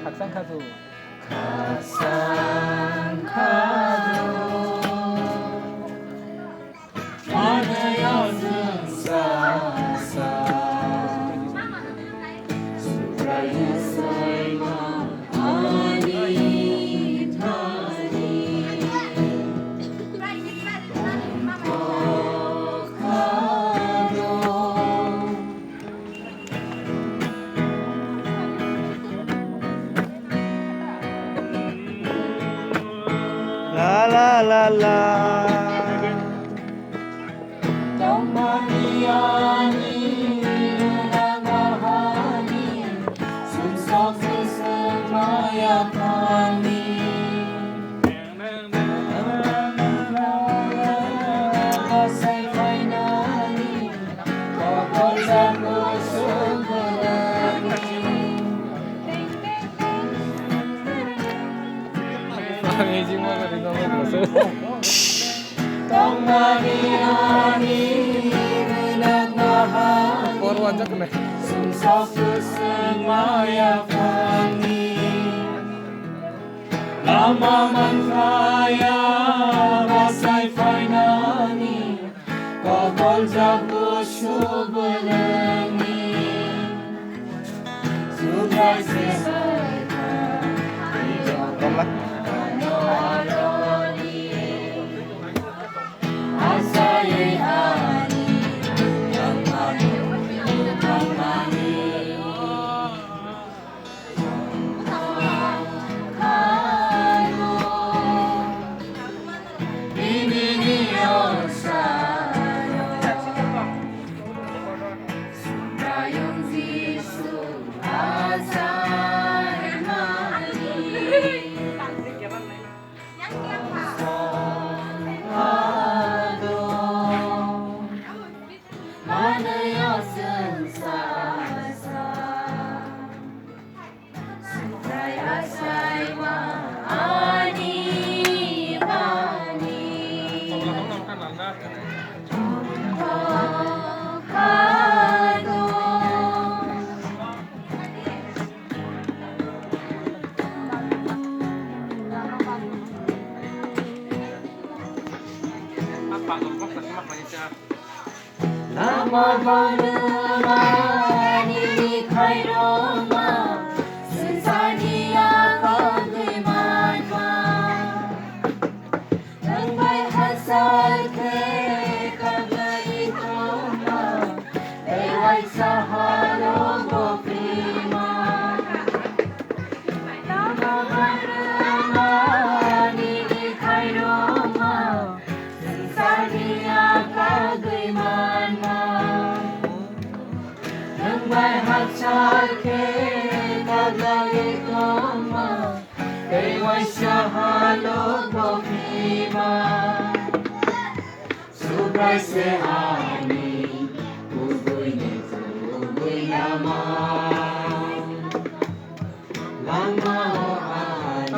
각상 카드. 각상 카드 만나야 승사사 수라이설마 아니 타니 라라라라. 너만이 아니 나가하니 숨속 스스마야 파니 가사이 파이나니 거걸자고 수그라니 방해지마가 생각나서. 너만이 아니 나가하니 바로 앉았네. 숨속 스스마야 파니 라마만 가야 가사이 파이나니 거걸 잡고 슈브르니 수가이 세상이다 너하러니 아사이 아니 영만이 비밀이 없어요 나영지수 아사이 많이 하도 많으여 승사사 승자야 사이와 아니 많이 덕하도 나마바르라니 카이로마 승산이야 거기만마 능바이 한살테 가가이 토마 내와이 사하로 고피마 나마바르라니 카이로마 승산이야 거기만마 정말 합작해 가가이 꼬마 대화샤하로 고피마 수가이세 하니 부부이네 부부야마 랑마오 아니